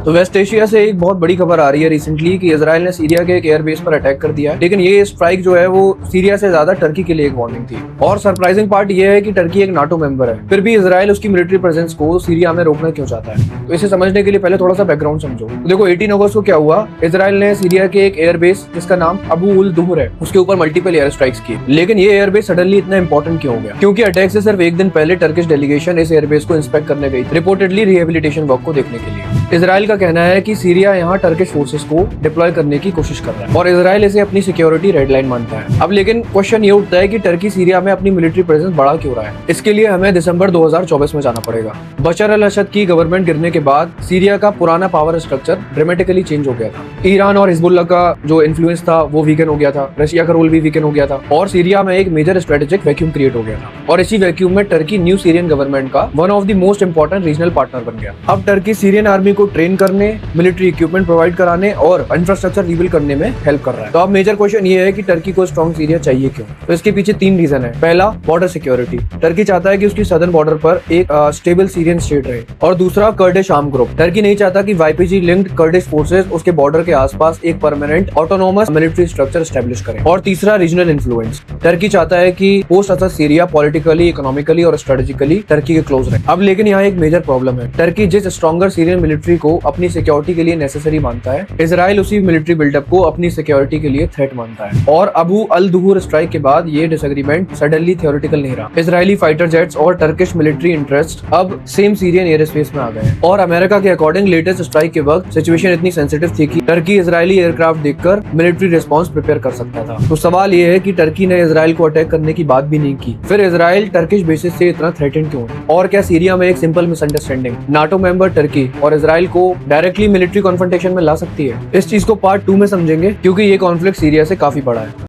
तो waste Asia से एक बहुत बड़ी खबर आ रही है रिसेंटली कि इजराइल ने सीरिया के एक एयरबेस पर अटैक कर दिया है। लेकिन ये स्ट्राइक जो है वो सीरिया से ज्यादा टर्की के लिए एक वार्निंग थी। और सरप्राइजिंग पार्ट ये है कि टर्की एक नाटो मेंबर है, फिर भी इजराइल उसकी मिलिट्री प्रेजेंस को सीरिया में रोकना क्यों चाहता है। तो इसे समझने के लिए पहले थोड़ा सा बैकग्राउंड समझो। तो देखो 18 अगस्त को क्या हुआ, इजराइल ने सीरिया के एक एयरबेस जिसका नाम अबू उल दुहर है उसके ऊपर मल्टीपल एयर स्ट्राइक्स किए। लेकिन ये एयरबेस सडनली इतना इंपॉर्टेंट क्यों हो गया? क्योंकि अटैक से सिर्फ एक दिन पहले टर्किश डेलीगेशन इस एयरबेस को इंस्पेक्ट करने गई, रिपोर्टेडली रिहेबिलिटेशन वर्क को देखने के लिए। इजराइल का कहना है कि सीरिया यहाँ टर्किश फोर्सेस को डिप्लॉय करने की कोशिश कर रहा है और इजराइल इसे अपनी सिक्योरिटी रेड लाइन मानता है। अब लेकिन क्वेश्चन ये उठता है कि टर्की सीरिया में अपनी मिलिट्री प्रेजेंस बढ़ा क्यों रहा है। इसके लिए हमें दिसंबर 2024 में जाना पड़ेगा। बशर अल असद की गवर्नमेंट गिरने के बाद सीरिया का पुराना पावर स्ट्रक्चर ड्रामेटिकली चेंज हो गया था। ईरान और हिजबुल्लाह का जो इन्फ्लुएंस था वो वीकन हो गया था, रशिया का रोल भी वीकन हो गया था और सीरिया में एक मेजर स्ट्रेटेजिक वैक्यूम क्रिएट हो गया था। और इसी वैक्यूम में टर्की न्यू सीरियन गवर्नमेंट का one of the most important regional partner बन गया। अब टर्की सीरियन आर्मी को ट्रेन करने, मिलिट्री इक्विपमेंट प्रोवाइड कराने और इंफ्रास्ट्रक्चर रिबिल्ड करने में हेल्प कर रहा है। तो अब मेजर क्वेश्चन ये है कि टर्की को स्ट्रॉन्ग सीरिया चाहिए क्यों? तो इसके पीछे 3 रीजन है। पहला, बॉर्डर सिक्योरिटी। टर्की चाहता है कि उसकी सदर्न बॉर्डर पर एक स्टेबल सीरियन स्टेट रहे। और दूसरा, कर्डिश आर्म ग्रुप। टर्की नहीं चाहता कि वाईपीजी लिंक्ड कर्डिश फोर्सेस उसके बॉर्डर के आसपास एक permanent autonomous military structure establish करें। और तीसरा, रीजनल इन्फ्लुएंस। टर्की चाहता है कि post Asad Syria politically, economically और स्ट्रेटेजिकली टर्की के क्लोज रहे। अब लेकिन यहाँ एक मेजर प्रॉब्लम है। टर्की जिस स्ट्रॉन्गर सीरियन मिलिट्री को अपनी सिक्योरिटी के लिए नेसेसरी मानता है, इजराइल उसी मिलिट्री बिल्डअप को अपनी सिक्योरिटी के लिए थ्रेट मानता है। और अबू अल दुहर स्ट्राइक के बाद ये डिसएग्रीमेंट सडनली थियोरेटिकल नहीं रहा। इजरायली फाइटर जेट्स और टर्किश मिलिट्री इंटरेस्ट अब सेम सीरियन एयर स्पेस में आ गए हैं। और अमेरिका के अकॉर्डिंग लेटेस्ट स्ट्राइक के वक्त सिचुएशन इतनी सेंसिटिव थी कि टर्की इजरायली एयरक्राफ्ट देखकर मिलिट्री रिस्पॉन्स प्रिपेयर कर सकता था। तो सवाल ये है कि टर्की ने इजराइल को अटैक करने की बात भी नहीं की, फिर इजराइल टर्किश बेसिस से इतना थ्रेटेंड क्यों है? और क्या सीरिया में एक simple misunderstanding NATO member Turkey और इजराइल को डायरेक्टली मिलिट्री कॉन्फ्रंटेशन में ला सकती है? इस चीज को पार्ट 2 में समझेंगे क्योंकि ये कॉन्फ्लिक्ट सीरिया से काफी बड़ा है।